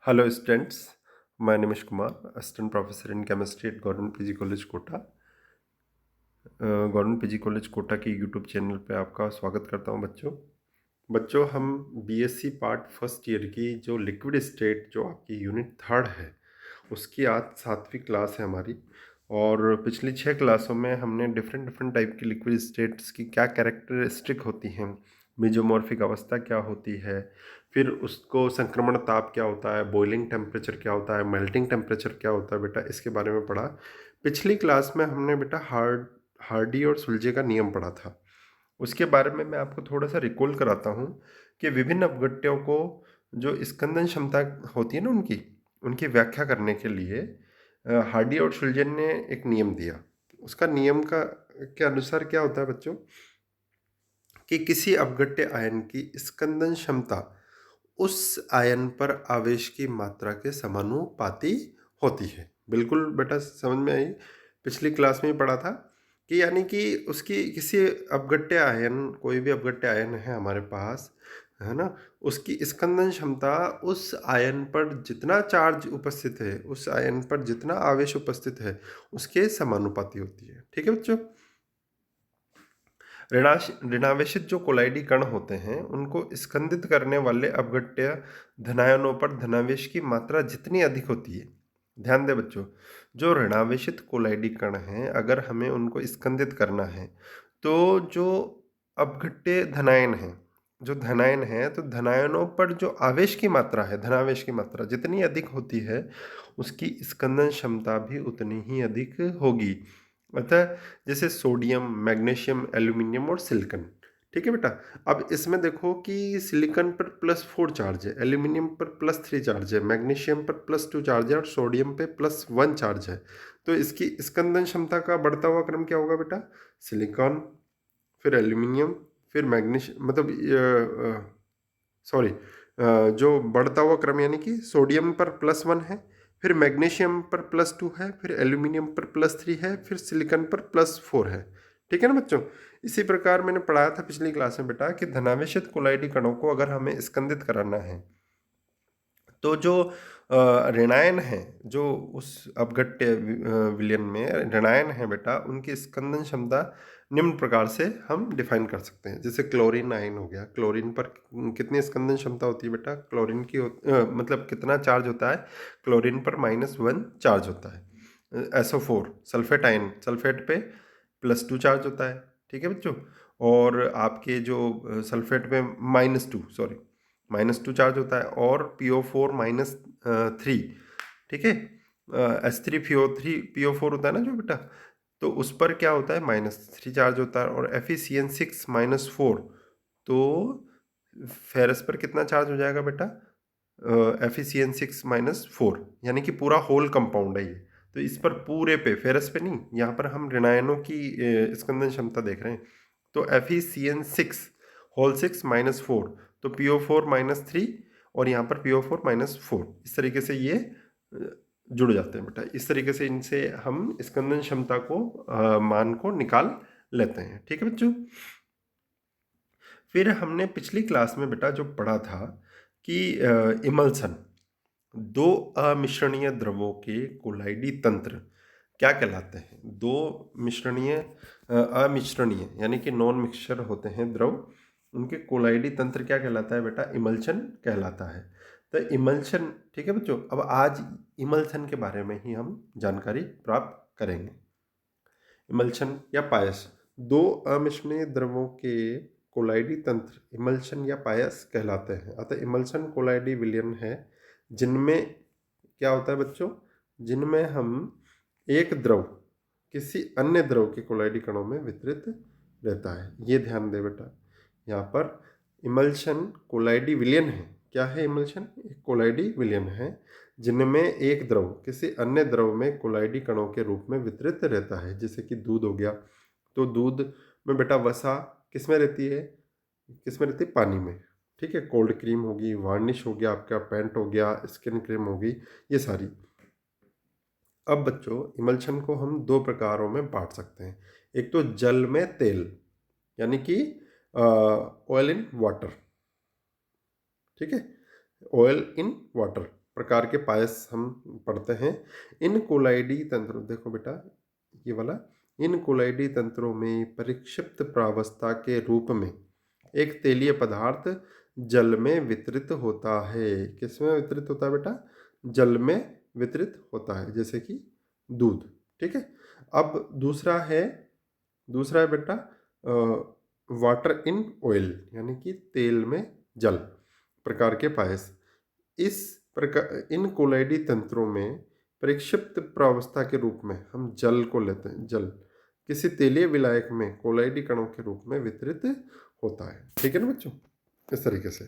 Hello students, my name is Kumar, Assistant Professor in Chemistry at Government PG College कोटा। Government PG college Kota की YouTube channel पे आपका स्वागत करता हूं बच्चों हम बीएससी पार्ट फर्स्ट ईयर की जो लिक्विड स्टेट जो आपकी यूनिट थर्ड है उसकी आज 7वीं क्लास है हमारी। और पिछली 6 क्लासों में हमने डिफरेंट डिफरेंट टाइप की लिक्विड स्टेट्स की क्या कैरेक्टरिस्टिक होती हैं, मेजोमॉर्फिक अवस्था क्या होती है, फिर उसको संक्रमण ताप क्या होता है, बॉइलिंग टेम्परेचर क्या होता है, मेल्टिंग टेम्परेचर क्या होता है, बेटा इसके बारे में पढ़ा। पिछली क्लास में हमने बेटा हार्डी और सुलजे का नियम पढ़ा था। उसके बारे में मैं आपको थोड़ा सा रिकॉल कराता हूँ कि विभिन्न अपघट्यों को जो स्कंदन क्षमता होती है ना उनकी उनकी व्याख्या करने के लिए हार्डी और सुलजेन ने एक नियम दिया। उसका नियम का के अनुसार क्या होता है बच्चों कि किसी अपघट्य आयन की स्कंदन क्षमता उस आयन पर आवेश की मात्रा के समानुपाती होती है। बिल्कुल बेटा समझ में आई। पिछली क्लास में ही पढ़ा था कि यानी कि उसकी किसी अपघट्य आयन कोई भी अपघट्य आयन है हमारे पास, है ना, उसकी स्कंदन क्षमता उस आयन पर जितना चार्ज उपस्थित है, उस आयन पर जितना आवेश उपस्थित है उसके समानुपाती होती है। ठीक है बच्चों। ऋणावेशित जो कोलाइडी कण होते हैं उनको स्कंदित करने वाले अपघट्य धनायनों पर धनावेश की मात्रा जितनी अधिक होती है, ध्यान दें बच्चों, जो ऋणावेशित कोलाइडी कण हैं अगर हमें उनको स्कंदित करना है तो जो अपघट्य धनायन है, जो धनायन है तो धनायनों पर जो आवेश की मात्रा है, धनावेश की मात्रा जितनी अधिक होती है उसकी स्कंदन क्षमता भी उतनी ही अधिक होगी। अतः जैसे सोडियम, मैग्नीशियम, एल्यूमिनियम और सिलिकॉन। ठीक है बेटा। अब इसमें देखो कि सिलिकॉन पर +4 चार्ज है, एल्यूमिनियम पर +3 चार्ज है, मैग्नीशियम पर +2 चार्ज है और सोडियम पे +1 चार्ज है। तो इसकी स्कंदन क्षमता का बढ़ता हुआ क्रम क्या होगा बेटा? सिलिकॉन, फिर एल्यूमिनियम, फिर मैग्नीशियम, मतलब सॉरी, जो बढ़ता हुआ क्रम यानी कि सोडियम पर +1 है, फिर मैग्नीशियम पर +2 है, फिर एल्यूमिनियम पर +3 है, फिर सिलिकॉन पर +4 है। ठीक है ना बच्चों। इसी प्रकार मैंने पढ़ाया था पिछली क्लास में बेटा कि धनावेशित कोलाइडी कणों को अगर हमें स्कंदित कराना है तो जो ऋणायन है, जो उस अपघट्य विलयन में ऋणायन है बेटा, उनकी स्कंदन क्षमता निम्न प्रकार से हम डिफाइन कर सकते हैं। जैसे क्लोरीन आयन हो गया, क्लोरीन पर कितनी स्कंदन क्षमता होती है बेटा? क्लोरीन की मतलब कितना चार्ज होता है? क्लोरीन पर -1 चार्ज होता है। SO4 सल्फेट आयन, सल्फेट पे +2 चार्ज होता है। ठीक है बच्चों। और आपके जो सल्फेट पे -2, सॉरी, -2 चार्ज होता है। और PO4 -3, ठीक है, H3PO4 होता है ना जो बेटा, तो उस पर क्या होता है? -3 चार्ज होता है। और FeCN6 -4, तो फेरस पर कितना चार्ज हो जाएगा बेटा? FeCN6 -4, यानी कि पूरा होल कंपाउंड है ये। तो इस पर पूरे पे, फेरस पे नहीं, यहाँ पर हम ऋणायनों की स्कंदन क्षमता देख रहे हैं। तो FeCN6 होल 6 -4, तो PO4 -3 और यहाँ पर PO4 -4, इस तरीके से ये जुड़ जाते हैं बेटा। इस तरीके से इनसे हम स्कंदन क्षमता को मान को निकाल लेते हैं। ठीक है बच्चों। फिर हमने पिछली क्लास में बेटा जो पढ़ा था कि इमल्सन, दो अमिश्रणीय द्रवों के कोलाइडी तंत्र क्या कहलाते हैं? दो मिश्रणीय अमिश्रणीय यानी कि नॉन मिक्सचर होते हैं द्रव, उनके कोलाइडी तंत्र क्या कहलाता है बेटा? इमल्शन कहलाता है। तो इमल्शन, ठीक है बच्चों। अब आज इमल्सन के बारे में ही हम जानकारी प्राप्त करेंगे। इमल्शन या पायस, दो अमिश्रणीय द्रवों के कोलाइडी तंत्र इमल्शन या पायस कहलाते हैं। अतः इमल्शन कोलाइडी विलयन है जिनमें क्या होता है बच्चों? जिनमें हम एक द्रव किसी अन्य द्रव के कोलाइडी कणों में वितरित रहता है। ये ध्यान दे बेटा, यहाँ पर इमल्शन कोलाइडी विलयन है। क्या है इमल्शन? एक कोलाइडी विलयन है जिनमें एक द्रव किसी अन्य द्रव में कोलाइडी कणों के रूप में वितरित रहता है। जैसे कि दूध हो गया, तो दूध में बेटा वसा किस में रहती है? किस में रहती है? पानी में। ठीक है। कोल्ड क्रीम होगी, वार्निश हो गया, आपका पेंट हो गया, स्किन क्रीम होगी, ये सारी। अब बच्चों इमल्शन को हम दो प्रकारों में बांट सकते हैं। एक तो जल में तेल, यानी कि ऑयल इन वाटर। ठीक है, ऑयल इन वाटर प्रकार के पायस हम पढ़ते हैं। इन कोलाइडी तंत्रों, देखो बेटा ये वाला, इन कोलाइडी तंत्रों में परिक्षिप्त प्रावस्था के रूप में एक तेलीय पदार्थ जल में वितरित होता है। किसमें वितरित होता है बेटा? जल में वितरित होता है, जैसे कि दूध। ठीक है। अब दूसरा है बेटा वाटर इन ऑयल, यानी कि तेल में जल प्रकार के पायस। इस प्रकार इन कोलाइडी तंत्रों में परिक्षिप्त प्रावस्था के रूप में हम जल को लेते हैं। जल किसी तेलीय विलायक में कोलाइडी कणों के रूप में वितरित होता है। ठीक है ना बच्चों, इस तरीके से।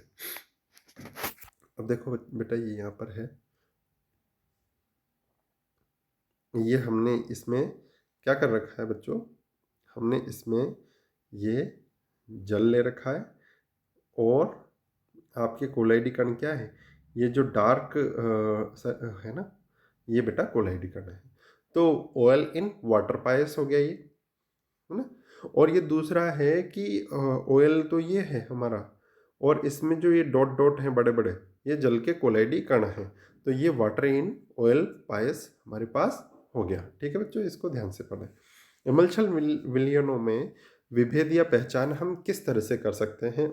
अब देखो बेटा ये यहाँ पर है, ये हमने इसमें क्या कर रखा है बच्चों, हमने इसमें ये जल ले रखा है और आपके कोलाइडी कण क्या है, ये जो डार्क है ना, ये बेटा कोलाइडी कण है। तो ऑयल इन वाटर पायस हो गया ये, है ना। और ये दूसरा है कि ऑयल तो ये है हमारा, और इसमें जो ये डॉट डॉट हैं बड़े बड़े, ये जल के कोलाइडी कण हैं। तो ये वाटर इन ऑयल पायस हमारे पास हो गया। ठीक है बच्चों, इसको ध्यान से पढ़ें। इमल्शन विलयनों में विभेद या पहचान हम किस तरह से कर सकते हैं,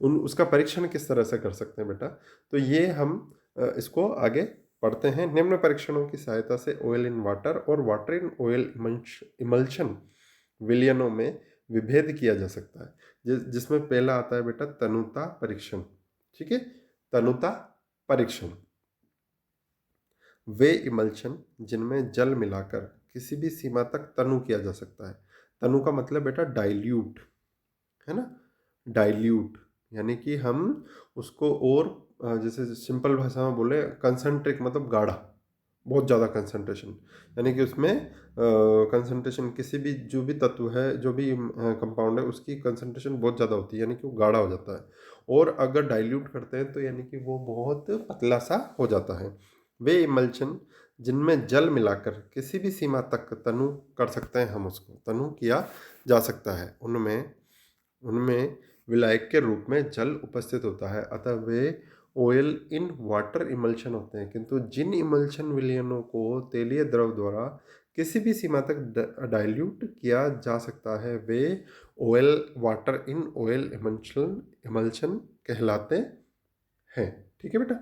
उसका परीक्षण किस तरह से कर सकते हैं बेटा, तो ये हम इसको आगे पढ़ते हैं। निम्न परीक्षणों की सहायता से ऑयल इन वाटर और वाटर इन ऑयल इमल्शन विलयनों में विभेद किया जा सकता है। जिसमें पहला आता है बेटा तनुता परीक्षण। ठीक है, तनुता परीक्षण। वे इमल्शन जिनमें जल मिलाकर किसी भी सीमा तक तनु किया जा सकता है। तनु का मतलब बेटा डाइल्यूट, है ना, डाइल्यूट यानी कि हम उसको और जैसे सिंपल भाषा में बोले कंसंट्रेट, मतलब गाढ़ा, बहुत ज़्यादा कंसंट्रेशन, यानी कि उसमें कंसंट्रेशन किसी भी जो भी तत्व है, जो भी कंपाउंड है, उसकी कंसंट्रेशन बहुत ज़्यादा होती है, यानी कि वो गाढ़ा हो जाता है। और अगर डाइल्यूट करते हैं तो यानी कि वो बहुत पतला सा हो जाता है। वे इमल्शन जिनमें जल मिलाकर किसी भी सीमा तक तनु कर सकते हैं, हम उसको तनु किया जा सकता है, उनमें विलायक के रूप में जल उपस्थित होता है, अतः वे ऑयल इन वाटर इमल्शन होते हैं। किंतु जिन इमल्शन विलयनों को तेलीय द्रव द्वारा किसी भी सीमा तक डाइल्यूट किया जा सकता है, वे oil water in oil emulsion कहलाते हैं। ठीक है बेटा,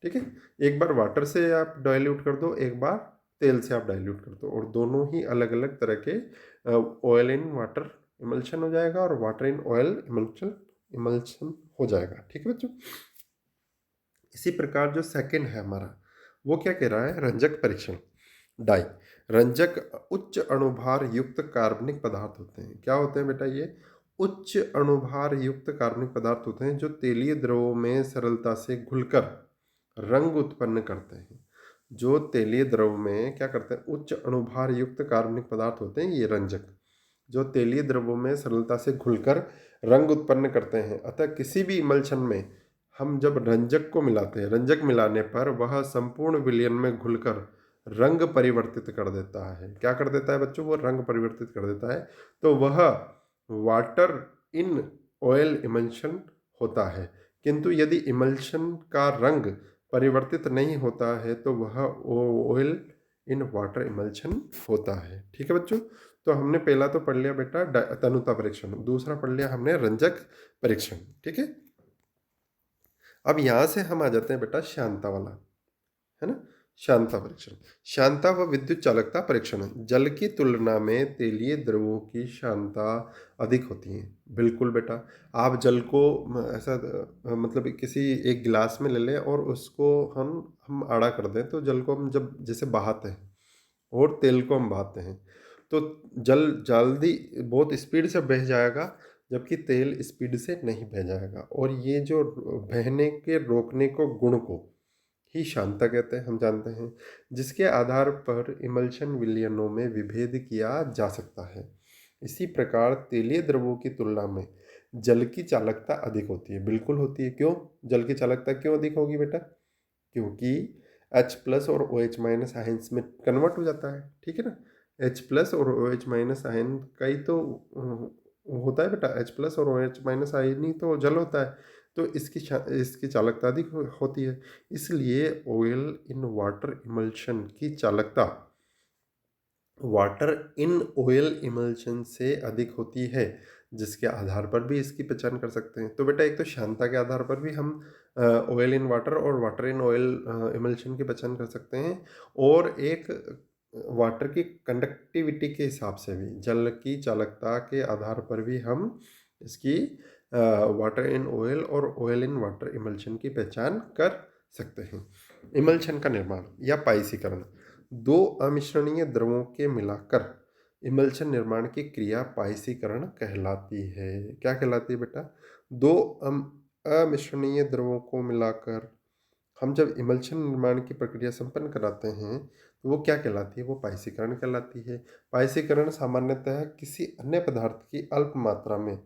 ठीक है। एक बार वाटर से आप डाइल्यूट कर दो, एक बार तेल से आप डाइल्यूट कर दो, और दोनों ही अलग अलग तरह के ऑयल इन वाटर इमल्शन हो जाएगा और वाटर इन ऑयल इमल्शन हो जाएगा। ठीक है बच्चों। इसी प्रकार जो सेकंड है हमारा, वो क्या कह रहा है, रंजक परीक्षण। डाई रंजक उच्च अणुभार युक्त कार्बनिक पदार्थ होते हैं। क्या होते हैं बेटा? ये उच्च अणुभार युक्त कार्बनिक पदार्थ होते हैं जो तेलीय द्रवों में सरलता से घुलकर रंग उत्पन्न करते हैं। जो तेलीय द्रव में क्या करते हैं, उच्च अणुभार युक्त कार्बनिक पदार्थ होते हैं ये रंजक, जो तेलीय द्रवों में सरलता से घुलकर रंग उत्पन्न करते हैं। अतः किसी भी इमल्शन में हम जब रंजक को मिलाते हैं, रंजक मिलाने पर वह संपूर्ण विलयन में घुलकर रंग परिवर्तित कर देता है। क्या कर देता है बच्चों? वो रंग परिवर्तित कर देता है। तो वह वाटर इन ऑयल इमल्शन होता है। किंतु यदि इमल्शन का रंग परिवर्तित नहीं होता है तो वह ऑयल इन वाटर इमल्शन होता है। ठीक है बच्चों, तो हमने पहला तो पढ़ लिया बेटा तनुता परीक्षण, दूसरा पढ़ लिया हमने रंजक परीक्षण। ठीक है। अब यहां से हम आ जाते हैं बेटा शांता वाला, है ना, शांता परीक्षण। शांता व विद्युत चालकता परीक्षण। जल की तुलना में तेलीय द्रवों की शांता अधिक होती है। बिल्कुल बेटा, आप जल को ऐसा मतलब किसी एक गिलास में ले लें और उसको हम आड़ा कर दें, तो जल को हम जब जैसे बहाते हैं और तेल को हम बहाते हैं, तो जल जल्दी बहुत स्पीड से बह जाएगा, जबकि तेल स्पीड से नहीं बह जाएगा। और ये जो बहने के रोकने को गुण को ही शांता कहते हैं, हम जानते हैं, जिसके आधार पर इमल्शन विलयनों में विभेद किया जा सकता है। इसी प्रकार तेलीय द्रवों की तुलना में जल की चालकता अधिक होती है। बिल्कुल होती है। क्यों जल की चालकता क्यों अधिक होगी बेटा? क्योंकि H प्लस और OH माइनस आयन्स में कन्वर्ट हो जाता है। ठीक है ना, H प्लस और OH माइनस आयन का ही तो होता है बेटा, H प्लस और OH माइनस आयन ही तो जल होता है। तो इसकी चालकता अधिक होती है। इसलिए ऑयल इन वाटर इमल्शन की चालकता वाटर इन ऑयल इमल्शन से अधिक होती है, जिसके आधार पर भी इसकी पहचान कर सकते हैं। तो बेटा एक तो श्यानता के आधार पर भी हम ऑयल इन वाटर और वाटर इन ऑयल इमल्शन की पहचान कर सकते हैं, और एक वाटर की कंडक्टिविटी के हिसाब से भी, जल की चालकता के आधार पर भी हम इसकी वाटर इन ऑयल और ऑयल इन वाटर इमल्शन की पहचान कर सकते हैं। इमल्शन का निर्माण या पाइसीकरण, दो अमिश्रणीय द्रवों के मिलाकर इमल्शन निर्माण की क्रिया पाइसीकरण कहलाती है। क्या कहलाती है बेटा? दो अमिश्रणीय द्रवों को मिलाकर हम जब इमल्शन निर्माण की प्रक्रिया संपन्न कराते हैं तो वो क्या कहलाती है? वो पाइसीकरण कहलाती है। पाइसीकरण सामान्यतः किसी अन्य पदार्थ की अल्प मात्रा में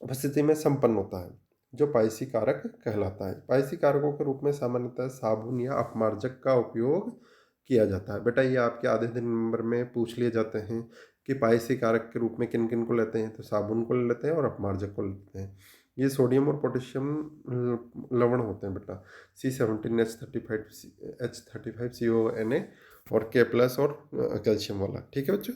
उपस्थिति में संपन्न होता है, जो पाइसी कारक कहलाता है। पाइसी कारकों के रूप में सामान्यतः साबुन या अपमार्जक का उपयोग किया जाता है। बेटा ये आपके आधे दिन नंबर में पूछ लिए जाते हैं कि पाइसी कारक के रूप में किन किन को लेते हैं, तो साबुन को लेते हैं और अपमार्जक को लेते हैं। ये सोडियम और पोटेशियम लवण होते हैं बेटा, C17H35CONa और K+ और कैल्शियम वाला। ठीक है बच्चों।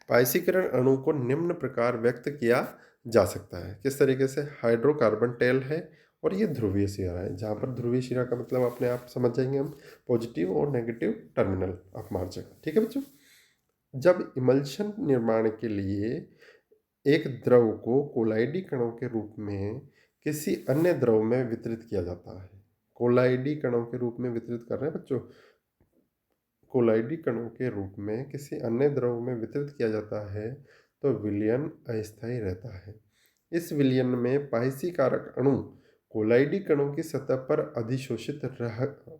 पाइसीकरण अणु को निम्न प्रकार व्यक्त किया जा सकता है। किस तरीके से? हाइड्रोकार्बन टेल है और ये ध्रुवीय सिरा है, जहाँ पर ध्रुवीय सिरा का मतलब अपने आप समझ जाएंगे हम, पॉजिटिव और नेगेटिव टर्मिनल अपमार्जक। ठीक है बच्चों। जब इमल्शन निर्माण के लिए एक द्रव को कोलाइडी कणों के रूप में किसी अन्य द्रव में वितरित किया जाता है, कोलाइडी कणों के रूप में वितरित कर रहे हैं बच्चों, कोलाइडी कणों के रूप में किसी अन्य द्रव में वितरित किया जाता है तो विलयन अस्थायी रहता है। इस विलयन में पाइसी कारक अणु कोलाइडी कणों की सतह पर अधिशोषित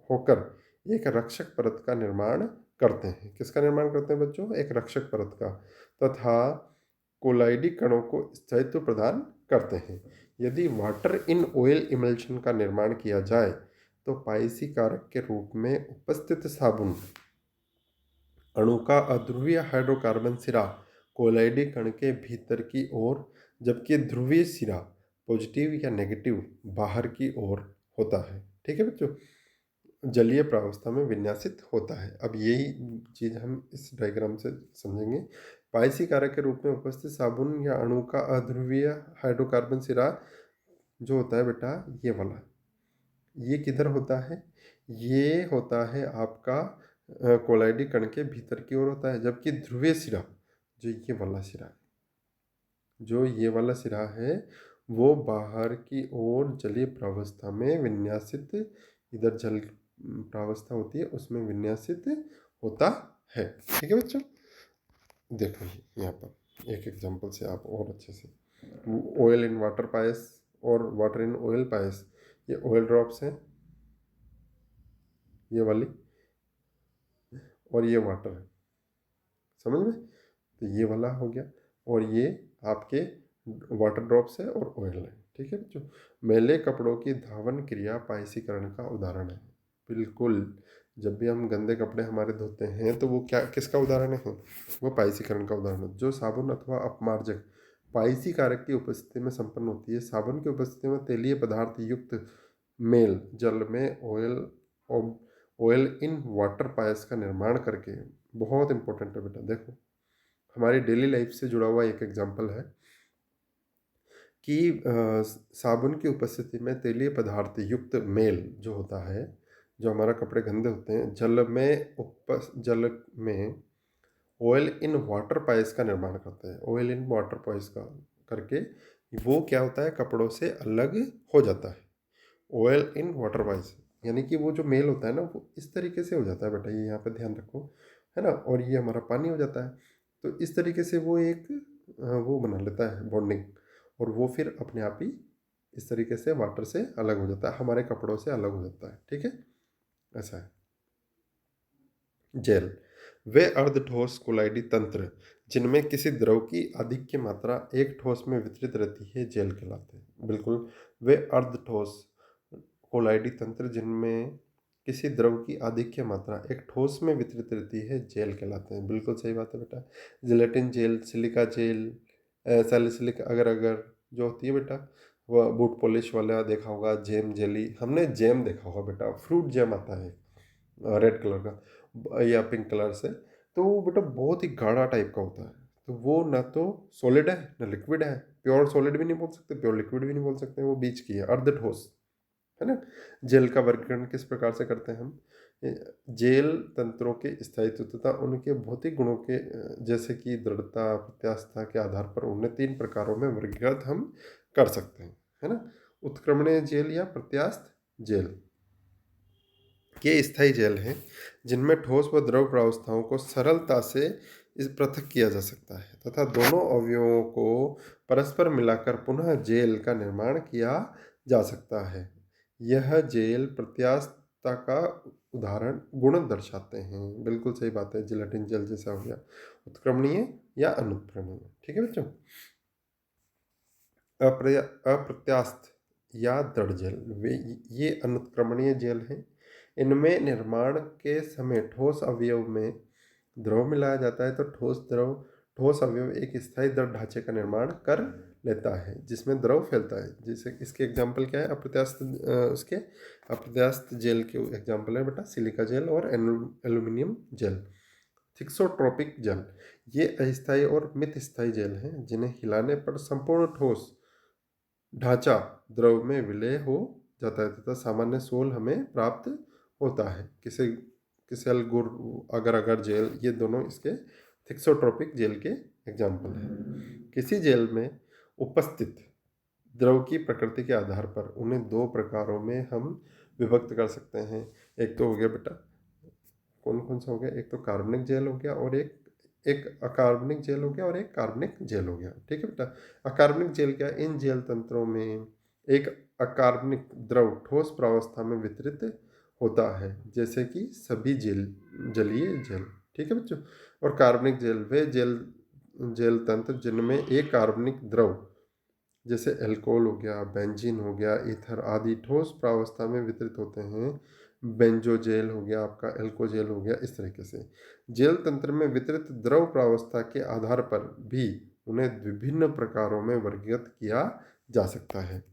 होकर एक रक्षक परत का निर्माण करते हैं। किसका निर्माण करते हैं बच्चों? एक रक्षक परत का, तथा कोलाइडी कणों को स्थायित्व प्रदान करते हैं। यदि वाटर इन ऑयल इमल्शन का निर्माण किया जाए तो पाइसी कारक के रूप में उपस्थित साबुन अणु का अध्रुवीय हाइड्रोकार्बन सिरा कोलाइडी कण के भीतर की ओर, जबकि ध्रुवीय सिरा पॉजिटिव या नेगेटिव बाहर की ओर होता है। ठीक है बच्चों। जलीय प्रावस्था में विन्यासित होता है। अब यही चीज़ हम इस डायग्राम से समझेंगे। पाइसी कारक के रूप में उपस्थित साबुन या अणु का अध्रुवीय हाइड्रोकार्बन सिरा जो होता है बेटा, ये वाला, ये किधर होता है? ये होता है आपका कोलाइडी कण के भीतर की ओर होता है, जबकि ध्रुवीय सिरा जो ये वाला सिरा है वो बाहर की ओर जलीय प्रावस्था में विन्यासित, इधर जल प्रावस्था होती है उसमें विन्यासित होता है। ठीक है बच्चों। देखो यहाँ पर एक एग्जांपल से आप और अच्छे से, ऑयल इन वाटर पायस और वाटर इन ऑयल पायस, ये ऑयल ड्रॉप्स हैं ये वाली, और ये वाटर है, समझ में? तो ये वाला हो गया, और ये आपके वाटर ड्रॉप्स है और ऑयल है। ठीक है बच्चों। मैले कपड़ों की धावन क्रिया पाइसीकरण का उदाहरण है। बिल्कुल, जब भी हम गंदे कपड़े हमारे धोते हैं तो वो क्या, किसका उदाहरण है? वो पाइसीकरण का उदाहरण है। जो साबुन अथवा अपमार्जक पाइसी कारक की उपस्थिति में संपन्न होती है। साबुन की उपस्थिति में तेलीय पदार्थ युक्त मेल जल में ऑयल इन वाटर पायस का निर्माण करके, बहुत इंपॉर्टेंट है बेटा, देखो हमारी डेली लाइफ से जुड़ा हुआ एक एग्जांपल है कि साबुन की उपस्थिति में तेलीय पदार्थ युक्त मेल जो होता है, जो हमारा कपड़े गंदे होते हैं, जल में ऑयल इन वाटर पाइस का निर्माण करते हैं। ऑयल इन वाटर पाइस का करके वो क्या होता है, कपड़ों से अलग हो जाता है। ऑयल इन वाटर पाइस यानी कि वो जो मेल होता है ना, वो इस तरीके से हो जाता है बेटा, ये यहाँ पे ध्यान रखो, है ना, और ये हमारा पानी हो जाता है। तो इस तरीके से वो एक वो बना लेता है बॉन्डिंग, और वो फिर अपने आप ही इस तरीके से वाटर से अलग हो जाता है, हमारे कपड़ों से अलग हो जाता है। ठीक है, ऐसा है। जेल, वे अर्धठोस कोलाइडी तंत्र जिनमें किसी द्रव की आधिक्य मात्रा एक ठोस में वितरित रहती है, जेल कहलाते हैं। बिल्कुल, वे अर्धठोस कोलाइडी तंत्र जिनमें किसी द्रव की आधिक्य मात्रा एक ठोस में वितरित रहती है, जेल कहलाते हैं। बिल्कुल सही बात है बेटा। Gelatin gel, silica gel, salicylic agar agar जो होती है बेटा, वह बूट पॉलिश वाला देखा होगा, जेम जेली, हमने जेम देखा होगा बेटा, फ्रूट जेम आता है रेड कलर का या पिंक कलर से, तो वो बेटा बहुत ही गाढ़ा टाइप का होता है। तो वो ना तो सॉलिड है ना लिक्विड है, प्योर सॉलिड भी नहीं बोल सकते, प्योर लिक्विड भी नहीं बोल सकते, वो बीच की है, अर्ध ठोस है ना। जेल का वर्गीकरण किस प्रकार से करते हैं हम? जेल तंत्रों के स्थायित्व तथा उनके भौतिक गुणों के जैसे कि दृढ़ता, प्रत्यास्थता के आधार पर उन्हें 3 प्रकारों में वर्गीकृत हम कर सकते हैं, है ना। उत्क्रमणीय जेल या प्रत्यास्थ जेल ये स्थायी जेल हैं जिनमें ठोस व द्रव प्रावस्थाओं को सरलता से इस पृथक किया जा सकता है तथा दोनों अवयवों को परस्पर मिलाकर पुनः जेल का निर्माण किया जा सकता है। यह जेल प्रत्यास्थता का उदाहरण गुण दर्शाते हैं। बिल्कुल सही बात है, जिलेटिन जेल जैसा हो गया। उत्क्रमणीय या अनुत्क्रमणीय, ठीक है बच्चों। अप्रत्यास्थ या दृढ़ जेल, वे ये अनुत्क्रमणीय जेल हैं। इनमें निर्माण के समय ठोस अवयव में द्रव मिलाया जाता है तो ठोस अवयव एक स्थायी दृढ़ ढांचे का निर्माण कर लेता है जिसमें द्रव फैलता है। जैसे इसके एग्जाम्पल क्या है, अप्रत्यास्थ उसके अप्रत्यास्थ जेल के एग्जाम्पल है बेटा सिलिका जेल और एल्यूमिनियम जेल। थिक्सोट्रोपिक जेल, ये अस्थायी और मित स्थायी जेल हैं जिन्हें हिलाने पर संपूर्ण ठोस ढांचा द्रव में विलय हो जाता है तथा सामान्य सोल हमें प्राप्त होता है। किसेल गुर अगर अगर जेल, ये दोनों इसके थिक्सोट्रोपिक जेल के एग्जाम्पल हैं। किसी जेल में उपस्थित द्रव की प्रकृति के आधार पर उन्हें 2 प्रकारों में हम विभक्त कर सकते हैं। एक तो हो गया बेटा, कौन कौन सा हो गया, एक तो कार्बनिक जेल हो गया और एक एक अकार्बनिक जेल हो गया और एक कार्बनिक जेल हो गया, ठीक है बेटा। अकार्बनिक जेल क्या, इन जेल तंत्रों में एक अकार्बनिक द्रव ठोस प्रावस्था में वितरित होता है जैसे कि सभी जलीय जेल, ठीक है बच्चों। और कार्बनिक जेल वे जेल तंत्र जिनमें एक कार्बनिक द्रव जैसे एल्कोहल हो गया, बेंजीन हो गया, ईथर आदि ठोस प्रावस्था में वितरित होते हैं। बेंजोजेल हो गया आपका, एल्कोजेल हो गया, इस तरीके से जेल तंत्र में वितरित द्रव प्रावस्था के आधार पर भी उन्हें विभिन्न प्रकारों में वर्गीकृत किया जा सकता है।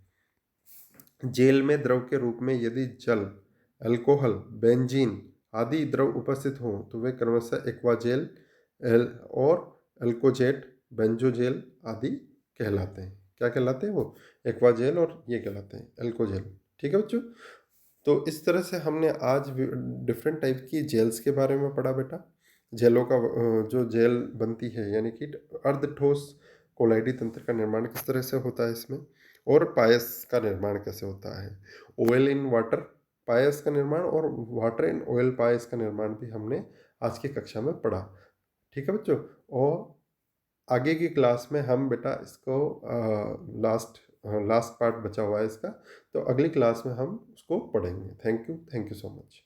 जेल में द्रव के रूप में यदि जल, अल्कोहल, बेंजीन आदि द्रव उपस्थित हों तो वे क्रमशः एक्वाजेल और अल्कोजेट, बेंजोजेल आदि कहलाते हैं। क्या कहलाते हैं वो? एक्वाजेल और ये कहलाते हैं अल्कोजेल, ठीक है बच्चों। तो इस तरह से हमने आज डिफरेंट टाइप की जेल्स के बारे में पढ़ा बेटा। जेलों का जो जेल बनती है यानी कि अर्ध ठोस कोलाइडी तंत्र का निर्माण किस तरह से होता है इसमें, और पायस का निर्माण कैसे होता है। ऑयल इन वाटर पायस का निर्माण और वाटर इन ऑयल पायस का निर्माण भी हमने आज की कक्षा में पढ़ा, ठीक है बच्चों। और आगे की क्लास में हम बेटा इसको लास्ट पार्ट बचा हुआ है इसका, तो अगली क्लास में हम उसको पढ़ेंगे। Thank you so much.